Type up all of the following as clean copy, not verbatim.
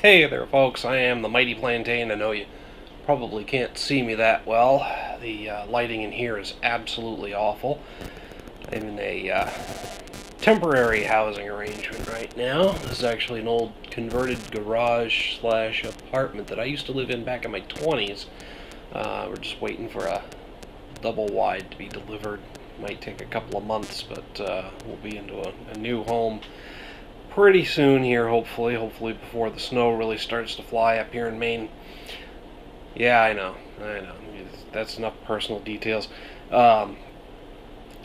Hey there, folks. I am the Mighty Plantain. I know you probably can't see me that well. The lighting in here is absolutely awful. I'm in a temporary housing arrangement right now. This is actually an old converted garage slash apartment that I used to live in back in my 20s. We're just waiting for a double wide to be delivered. Might take a couple of months, but we'll be into a new home pretty soon here, hopefully before the snow really starts to fly up here in Maine. Yeah, I know. That's enough personal details. I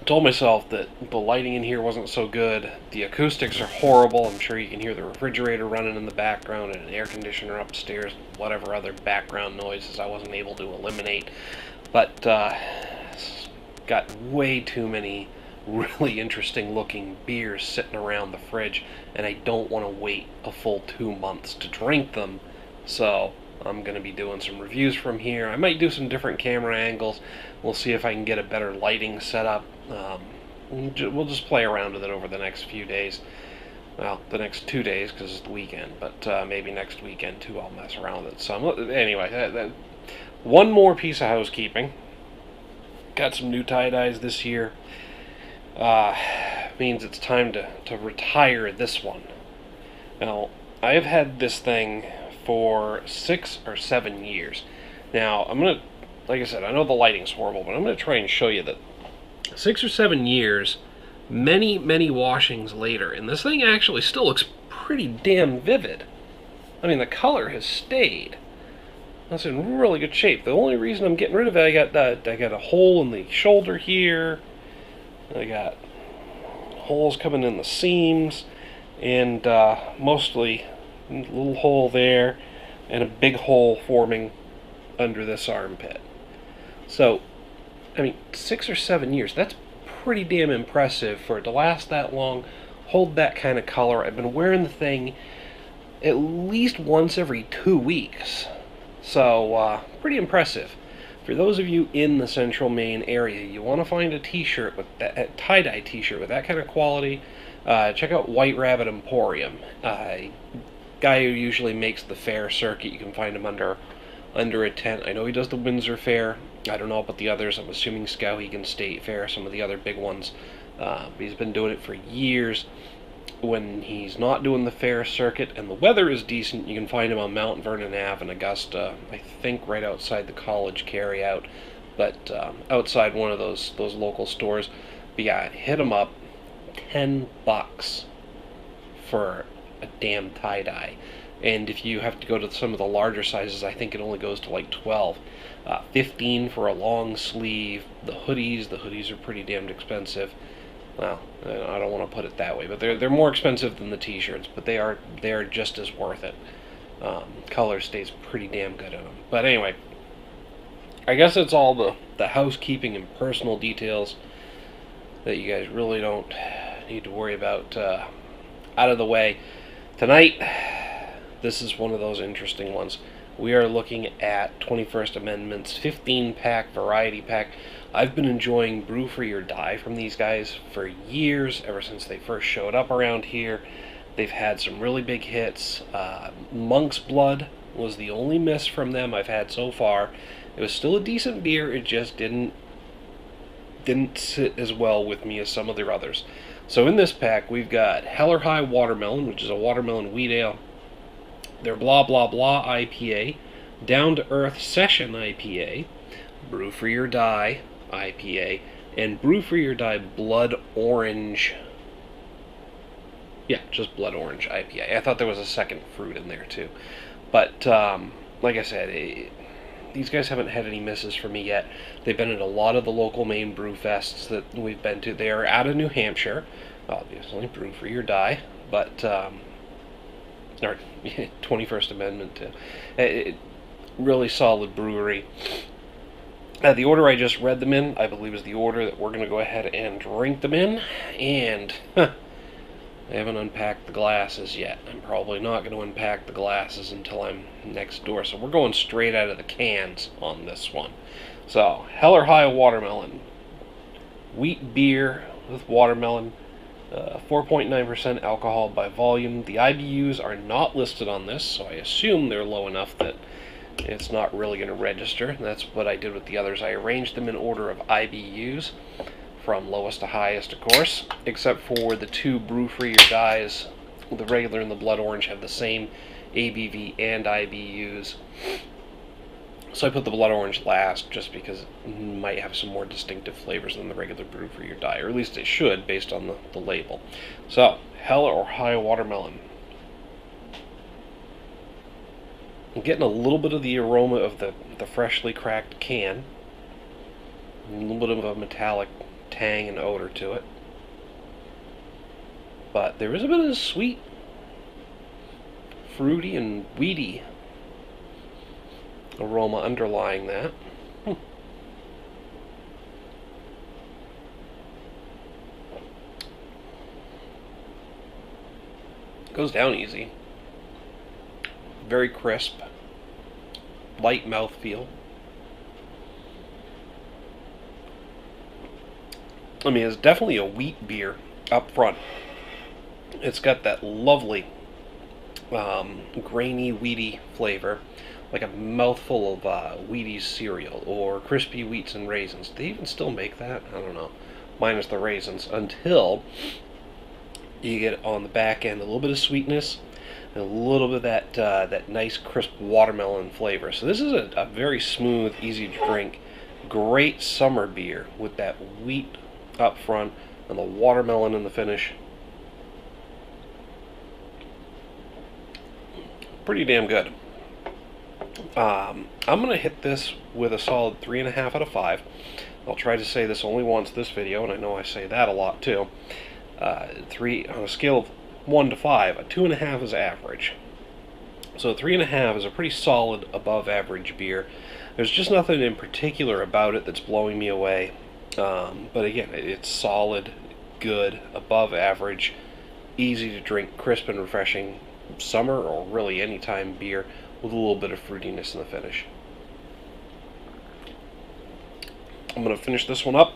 told myself that the lighting in here wasn't so good. The acoustics are horrible. I'm sure you can hear the refrigerator running in the background and an air conditioner upstairs, whatever other background noises I wasn't able to eliminate. But got way too many really interesting looking beers sitting around the fridge, and I don't want to wait a full 2 months to drink them. So I'm going to be doing some reviews from here. I might do some different camera angles. We'll see if I can get a better lighting setup. We'll just play around with it over the next few days. Well, the next 2 days because it's the weekend, but maybe next weekend too I'll mess around with it. So anyway, one more piece of housekeeping. Got some new tie-dyes this year. Means it's time to retire this one. Now, I've had this thing for 6 or 7 years. Now, like I said, I know the lighting's horrible, but I'm going to try and show you that 6 or 7 years, many washings later, and this thing actually still looks pretty damn vivid. I mean, the color has stayed. That's in really good shape. The only reason I'm getting rid of it, I got a hole in the shoulder here. I got holes coming in the seams, and mostly a little hole there, and a big hole forming under this armpit. So, I mean, 6 or 7 years, that's pretty damn impressive for it to last that long, hold that kind of color. I've been wearing the thing at least once every 2 weeks. So, pretty impressive. For those of you in the central Maine area, you want to find a t-shirt with that tie-dye t-shirt with that kind of quality, check out White Rabbit Emporium. Guy who usually makes the fair circuit. You can find him under a tent. I know he does the Windsor Fair. I don't know about the others. I'm assuming Skowhegan State Fair, some of the other big ones. He's been doing it for years. When he's not doing the fair circuit and the weather is decent, you can find him on Mount Vernon Ave in Augusta, I think right outside the college carryout, but outside one of those local stores. But yeah, hit him up. $10 for a damn tie-dye. And if you have to go to some of the larger sizes, I think it only goes to like 12. 15 for a long sleeve. The hoodies are pretty damned expensive. Well, I don't want to put it that way, but they're more expensive than the t-shirts, but they are just as worth it. Color stays pretty damn good in them. But anyway, I guess it's all the housekeeping and personal details that you guys really don't need to worry about out of the way. Tonight, this is one of those interesting ones. We are looking at 21st Amendment's 15-pack variety pack. I've been enjoying Brew or Die from these guys for years, ever since they first showed up around here. They've had some really big hits. Monk's Blood was the only miss from them I've had so far. It was still a decent beer, it just didn't sit as well with me as some of their others. So in this pack, we've got Hell or High Watermelon, which is a watermelon wheat ale. Their Blah Blah IPA, Down to Earth Session IPA, Brew or Die IPA, and Brew or Die Blood Orange. Yeah, just Blood Orange IPA. I thought there was a second fruit in there too. But, like I said, these guys haven't had any misses for me yet. They've been at a lot of the local Maine brew fests that we've been to. They are out of New Hampshire, obviously, Brew or Die, but, or 21st Amendment too. Really solid brewery. The order I just read them in, I believe, is the order that we're going to go ahead and drink them in. And I haven't unpacked the glasses yet. I'm probably not going to unpack the glasses until I'm next door. So we're going straight out of the cans on this one. So, Hell or High Watermelon. Wheat beer with watermelon. 4.9% alcohol by volume. The IBUs are not listed on this, so I assume they're low enough that it's not really going to register. That's what I did with the others. I arranged them in order of IBUs, from lowest to highest, of course, except for the two Brew or Dies. The regular and the Blood Orange have the same ABV and IBUs. So I put the Blood Orange last just because it might have some more distinctive flavors than the regular Brew or Die, or at least it should based on the label. So, Hell or High Watermelon. I'm getting a little bit of the aroma of the freshly cracked can. A little bit of a metallic tang and odor to it. But there is a bit of sweet, fruity, and weedy aroma underlying that. Goes down easy. Very crisp. Light mouthfeel. I mean, it's definitely a wheat beer up front. It's got that lovely grainy, weedy flavor, like a mouthful of Wheaties cereal or crispy wheats and raisins. Do they even still make that? I don't know. Minus the raisins, until you get on the back end a little bit of sweetness and a little bit of that nice crisp watermelon flavor. So this is a very smooth, easy to drink, great summer beer with that wheat up front and the watermelon in the finish. Pretty damn good. I'm going to hit this with a solid 3.5 out of 5. I'll try to say this only once this video, and I know I say that a lot too. 3 on a scale of 1 to 5, a 2.5 is average. So 3.5 is a pretty solid above average beer. There's just nothing in particular about it that's blowing me away. But again, it's solid, good, above average, easy to drink, crisp and refreshing summer or really anytime beer with a little bit of fruitiness in the finish. I'm going to finish this one up,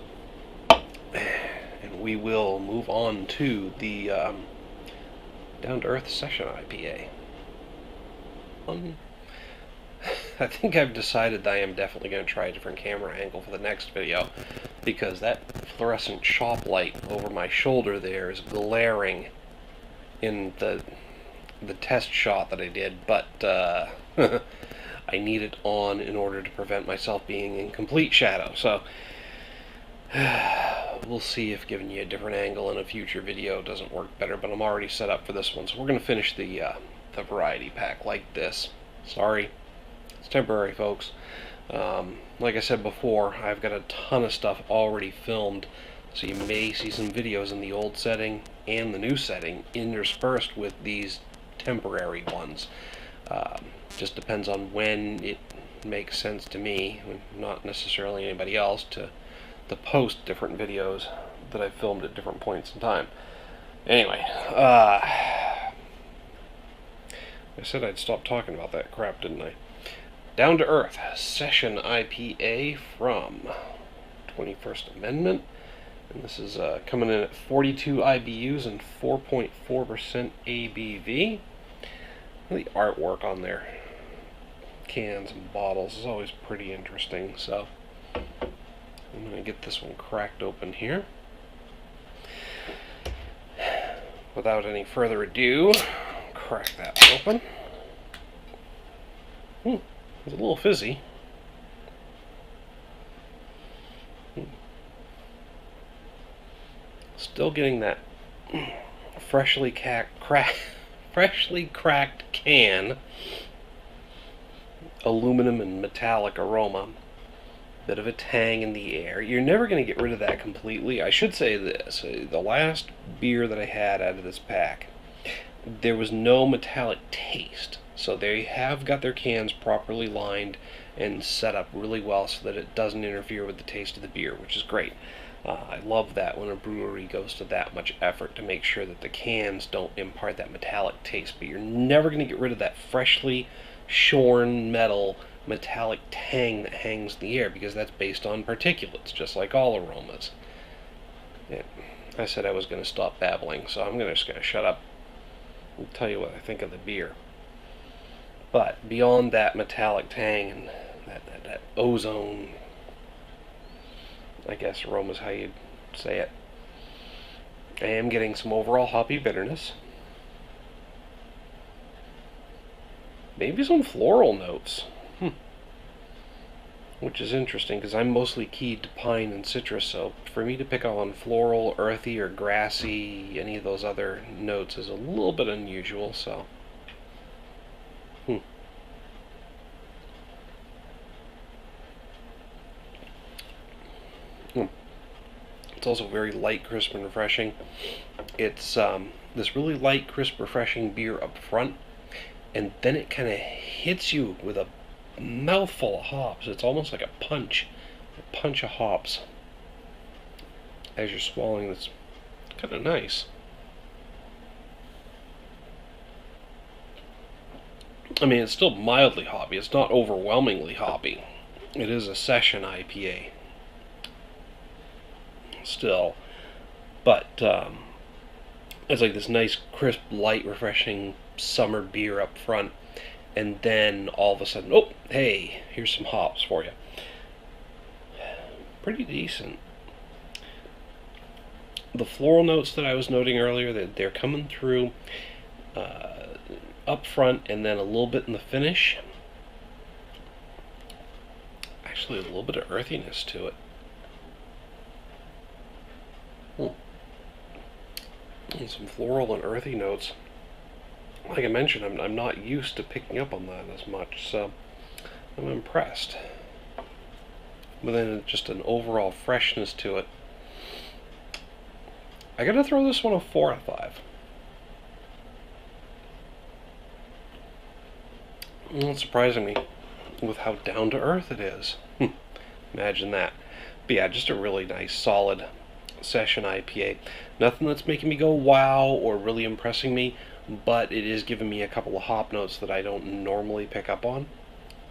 and we will move on to the Down to Earth Session IPA. I think I've decided that I am definitely going to try a different camera angle for the next video, because that fluorescent shop light over my shoulder there is glaring in the test shot that I did, but I need it on in order to prevent myself being in complete shadow. So we'll see if giving you a different angle in a future video doesn't work better, but I'm already set up for this one. So we're going to finish the variety pack like this. Sorry, it's temporary, folks. Like I said before, I've got a ton of stuff already filmed, so you may see some videos in the old setting and the new setting interspersed with these temporary ones. Just depends on when it makes sense to me, not necessarily anybody else, to post different videos that I've filmed at different points in time. Anyway, I said I'd stop talking about that crap, didn't I? Down to Earth Session IPA from 21st Amendment. And this is coming in at 42 IBUs and 4.4% ABV. The artwork on their cans and bottles is always pretty interesting, so I'm going to get this one cracked open here. Without any further ado, crack that open. It's a little fizzy. Still getting that freshly cracked can, aluminum and metallic aroma, bit of a tang in the air. You're never going to get rid of that completely. I should say this, the last beer that I had out of this pack, there was no metallic taste. So they have got their cans properly lined and set up really well so that it doesn't interfere with the taste of the beer, which is great. I love that when a brewery goes to that much effort to make sure that the cans don't impart that metallic taste, but you're never going to get rid of that freshly shorn metal metallic tang that hangs in the air, because that's based on particulates, just like all aromas. Yeah. I said I was going to stop babbling, so I'm just going to shut up and tell you what I think of the beer. But beyond that metallic tang and that ozone, I guess aroma is how you'd say it, I am getting some overall hoppy bitterness. Maybe some floral notes. Which is interesting because I'm mostly keyed to pine and citrus, so for me to pick up on floral, earthy, or grassy, any of those other notes is a little bit unusual, so. It's also very light, crisp, and refreshing. It's this really light, crisp, refreshing beer up front, and then it kind of hits you with a mouthful of hops. It's almost like a punch of hops as you're swallowing. It's kind of nice. I mean, it's still mildly hoppy. It's not overwhelmingly hoppy. It is a session IPA still, but it's like this nice, crisp, light, refreshing summer beer up front, and then all of a sudden, oh, hey, here's some hops for you. Pretty decent. The floral notes that I was noting earlier, that they're coming through up front and then a little bit in the finish. Actually, a little bit of earthiness to it. And some floral and earthy notes. Like I mentioned, I'm not used to picking up on that as much, so I'm impressed. But then just an overall freshness to it. I gotta throw this one a 4 out of 5. It's surprising me with how down to earth it is. Imagine that. But yeah, just a really nice, solid session IPA. Nothing that's making me go wow or really impressing me, but it is giving me a couple of hop notes that I don't normally pick up on.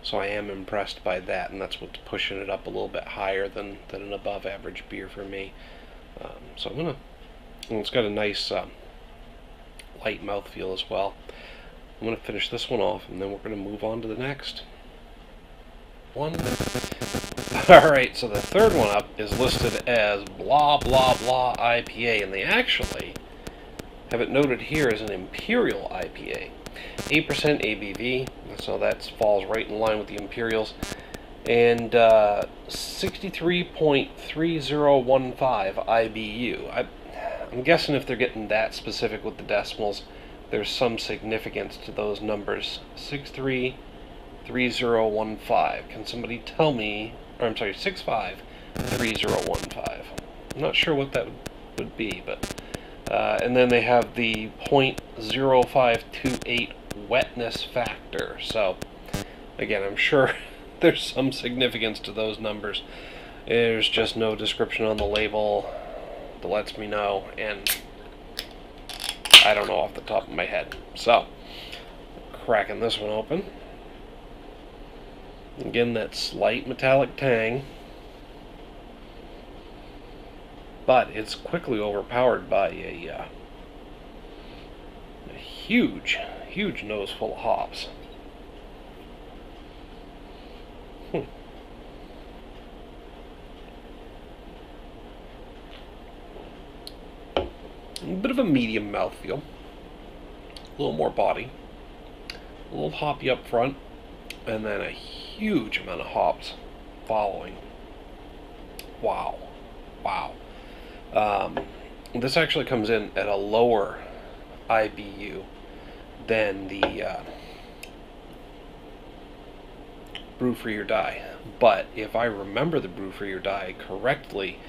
So I am impressed by that, and that's what's pushing it up a little bit higher than an above average beer for me. So I'm gonna, and it's got a nice light mouthfeel as well. I'm gonna finish this one off, and then we're gonna move on to the next one. Alright, so the third one up is listed as Blah Blah IPA, and they actually have it noted here as an Imperial IPA. 8% ABV, so that falls right in line with the Imperials, and 63.3015 IBU. I'm guessing if they're getting that specific with the decimals, there's some significance to those numbers. 633015. Can somebody tell me, or I'm sorry, 653015. I'm not sure what that would be, but and then they have the 0.0528 wetness factor. So again, I'm sure there's some significance to those numbers. There's just no description on the label that lets me know, and I don't know off the top of my head. So, cracking this one open. Again, that slight metallic tang, but it's quickly overpowered by a huge nose full of hops. A bit of a medium mouthfeel, a little more body, a little hoppy up front, and then a huge amount of hops following. Wow. This actually comes in at a lower IBU than the Brew for Your Die. But if I remember the Brew for Your Die correctly,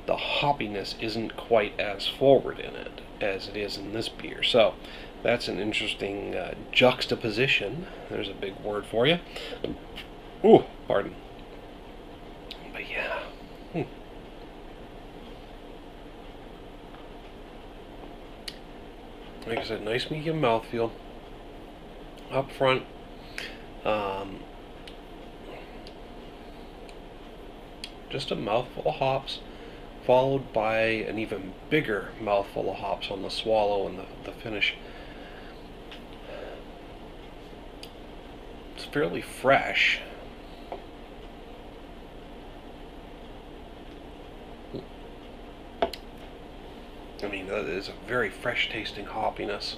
the hoppiness isn't quite as forward in it as it is in this beer. So that's an interesting juxtaposition. There's a big word for you. Ooh, pardon. But yeah. Like I said, nice medium mouthfeel up front. Just a mouthful of hops. followed by an even bigger mouthful of hops on the swallow and the finish. It's fairly fresh. I mean, that is a very fresh tasting hoppiness.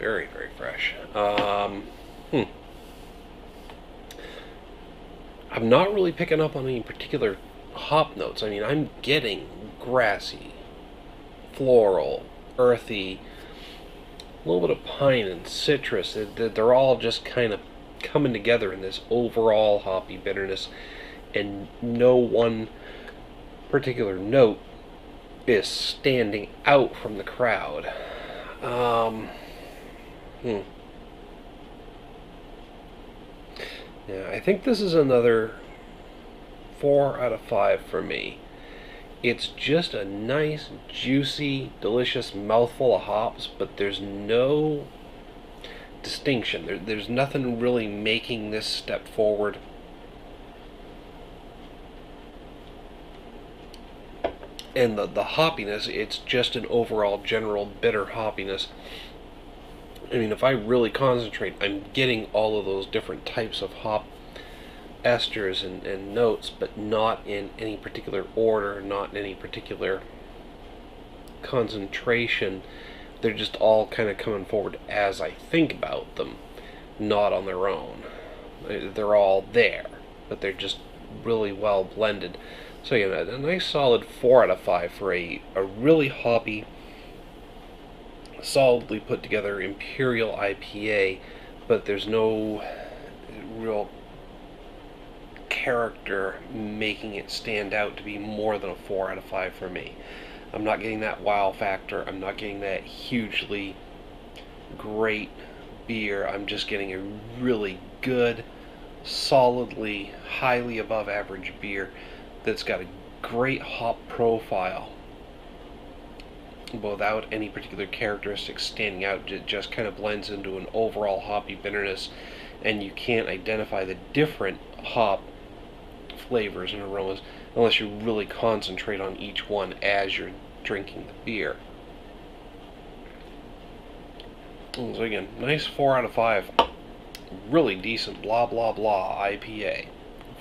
Very, very fresh. I'm not really picking up on any particular hop notes. I mean, I'm getting grassy, floral, earthy, a little bit of pine and citrus. They're all just kind of coming together in this overall hoppy bitterness, and no one particular note is standing out from the crowd. Yeah, I think this is another 4 out of 5 for me. It's just a nice, juicy, delicious mouthful of hops, but there's no distinction. There's nothing really making this step forward. And the hoppiness, it's just an overall general bitter hoppiness. I mean, if I really concentrate, I'm getting all of those different types of hop esters and notes, but not in any particular order, not in any particular concentration. They're just all kind of coming forward as I think about them, not on their own. They're all there, but they're just really well blended. So yeah, a nice solid 4 out of 5 for a really hoppy, solidly put together Imperial IPA, but there's no real character making it stand out to be more than a 4 out of 5 for me. I'm not getting that wow factor. I'm not getting that hugely great beer. I'm just getting a really good, solidly, highly above average beer that's got a great hop profile without any particular characteristics standing out. It just kind of blends into an overall hoppy bitterness, and you can't identify the different hop flavors and aromas unless you really concentrate on each one as you're drinking the beer. And so again, nice 4 out of 5. Really decent Blah Blah Blah IPA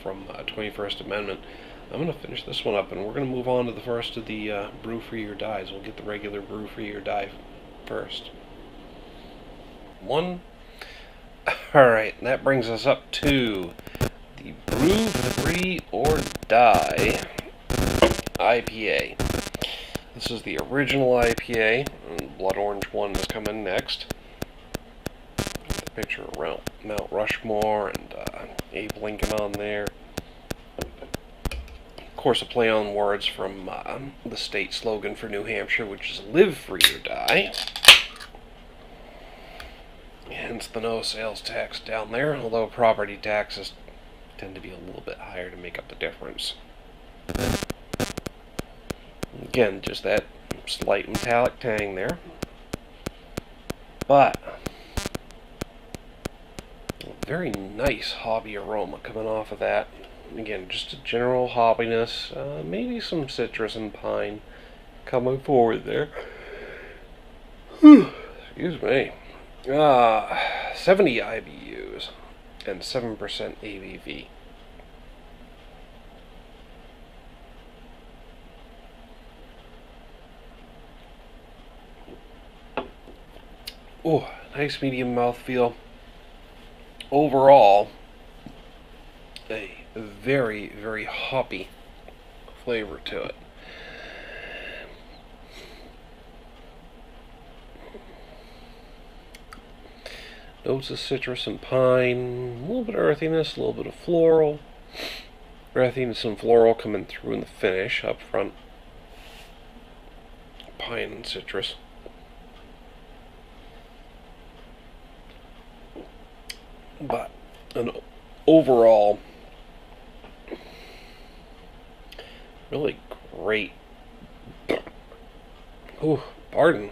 from 21st Amendment. I'm going to finish this one up, and we're going to move on to the first of the Brew Free or Dies. We'll get the regular Brew Free or Die first. Alright, that brings us up to the Brew Free or Die IPA. This is the original IPA, and Blood Orange one is coming next. The picture around Mount Rushmore and Abe Lincoln on there. Of course, a play on words from the state slogan for New Hampshire, which is Live Free or Die. Hence the no sales tax down there, although property taxes tend to be a little bit higher to make up the difference. Again, just that slight metallic tang there. But a very nice hoppy aroma coming off of that. Again, just a general hoppiness, maybe some citrus and pine coming forward there. Excuse me. 70 IBUs and 7% ABV. Oh, nice medium mouthfeel. Overall, a very, very hoppy flavor to it. Notes of citrus and pine, a little bit of earthiness, a little bit of floral. Earthiness and floral coming through in the finish up front. Pine and citrus. But an overall really great. Oh, pardon.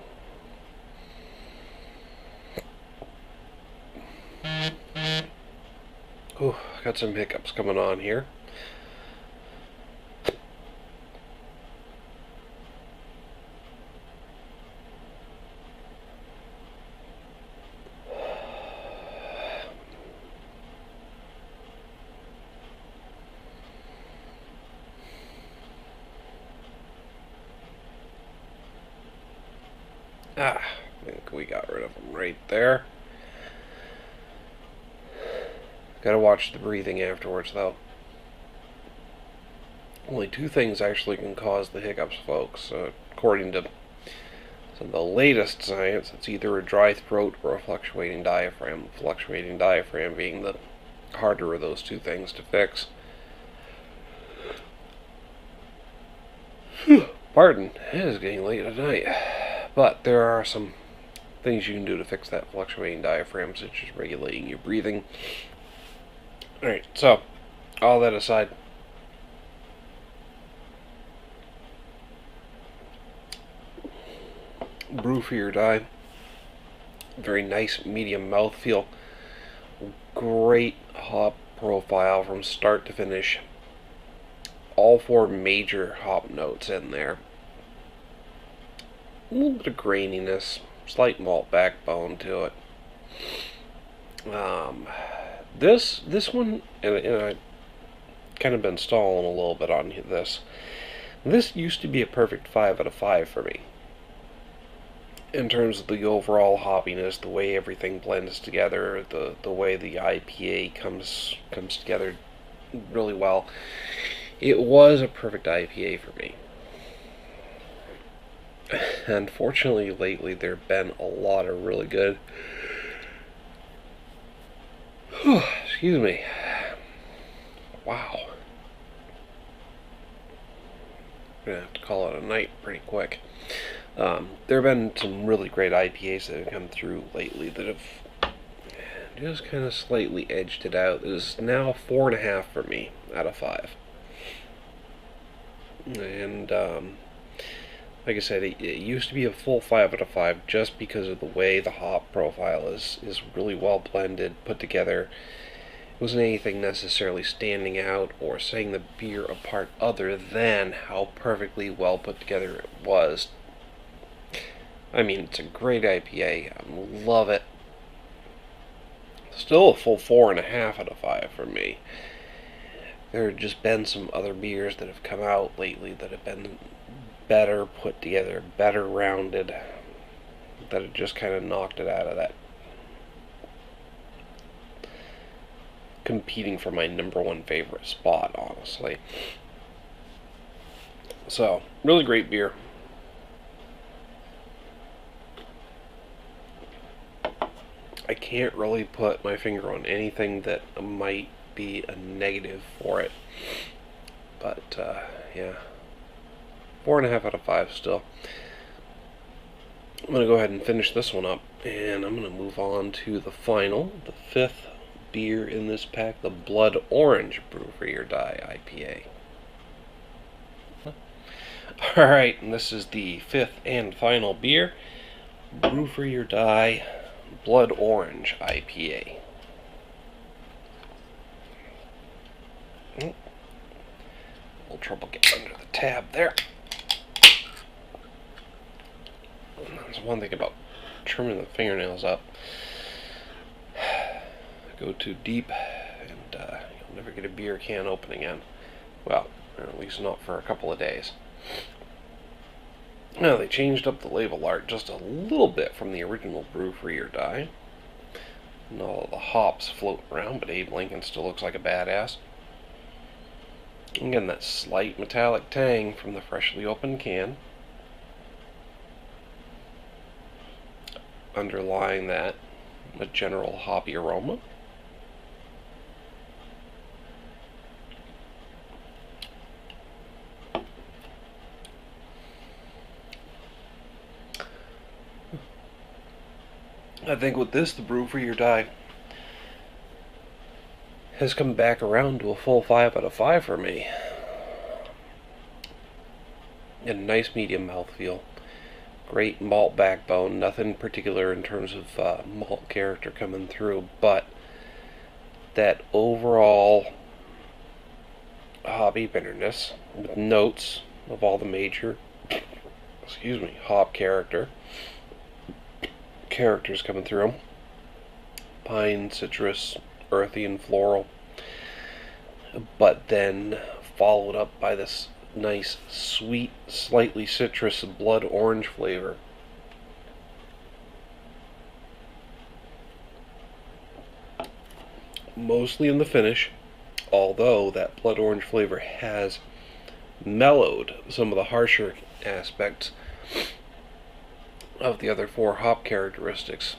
Oh, got some hiccups coming on here. I think we got rid of them right there. Gotta watch the breathing afterwards, though. Only two things actually can cause the hiccups, folks. According to some of the latest science, it's either a dry throat or a fluctuating diaphragm. The fluctuating diaphragm being the harder of those two things to fix. Pardon, it is getting late at night. But there are some things you can do to fix that fluctuating diaphragm, such as regulating your breathing. Alright, so, all that aside, Brew for your die. Very nice medium mouthfeel. Great hop profile from start to finish. All four major hop notes in there. A little bit of graininess, slight malt backbone to it. This one, and I kind of been stalling a little bit on this. This used to be a perfect 5 out of 5 for me. In terms of the overall hoppiness, the way everything blends together, the way the IPA comes together really well. It was a perfect IPA for me. Unfortunately, lately there have been a lot of really good. Excuse me. Wow. I'm gonna have to call it a night pretty quick. There have been some really great IPAs that have come through lately that have just kind of slightly edged it out. It is now 4.5 for me out of 5. And like I said, it used to be a full 5 out of 5 just because of the way the hop profile is really well blended, put together. It wasn't anything necessarily standing out or setting the beer apart other than how perfectly well put together it was. I mean, it's a great IPA. I love it. Still a full 4.5 out of 5 for me. There have just been some other beers that have come out lately that have been better put together, better rounded, that have just kind of knocked it out of that competing for my #1 favorite spot, honestly. So, really great beer. I can't really put my finger on anything that might be a negative for it. But, yeah. 4.5 out of 5 still. I'm going to go ahead and finish this one up. And I'm going to move on to the final, the 5th beer in this pack, the Blood Orange Brew for your Die IPA. Alright, and this is the 5th and final beer, Brew for your Die Blood Orange IPA. A little trouble getting under the tab there. That's one thing about trimming the fingernails up. Go too deep and you'll never get a beer can open again. Well, or at least not for a couple of days. Now, they changed up the label art just a little bit from the original Brew for your Die. And all of the hops float around, but Abe Lincoln still looks like a badass. Again, that slight metallic tang from the freshly opened can. Underlying that, a general hoppy aroma. I think with this, the Brew for your Die has come back around to a full 5 out of 5 for me. And a nice medium mouthfeel. Great malt backbone, nothing particular in terms of malt character coming through, but that overall hoppy bitterness with notes of all the major, hop characters coming through. Pine, citrus, earthy, and floral, but then followed up by this nice, sweet, slightly citrus blood orange flavor. mostly in the finish, although that blood orange flavor has mellowed some of the harsher aspects of the other 4 hop characteristics.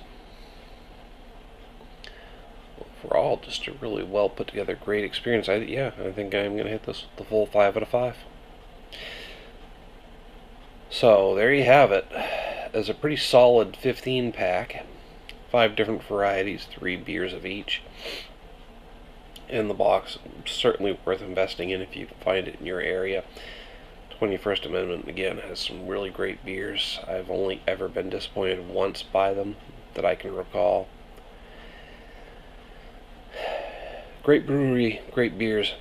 Overall, just a really well put together, great experience. I think I'm going to hit this the full 5 out of 5. So there you have it. It's a pretty solid 15 pack, 5 different varieties, 3 beers of each in the box. Certainly worth investing in if you can find it in your area. 21st Amendment, again, has some really great beers. I've only ever been disappointed once by them that I can recall. Great brewery, great beers.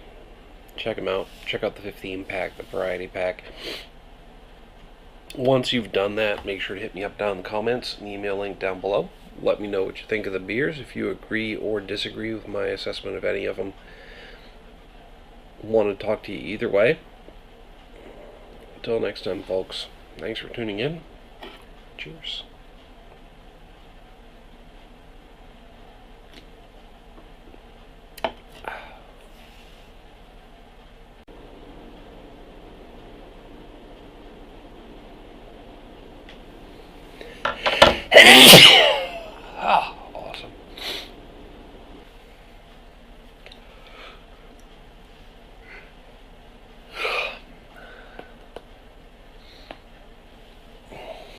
Check them out. Check out the 15 pack, the variety pack. Once you've done that, make sure to hit me up down in the comments, an email link down below. Let me know what you think of the beers, if you agree or disagree with my assessment of any of them. Want to talk to you either way. Until next time, folks, thanks for tuning in. Cheers.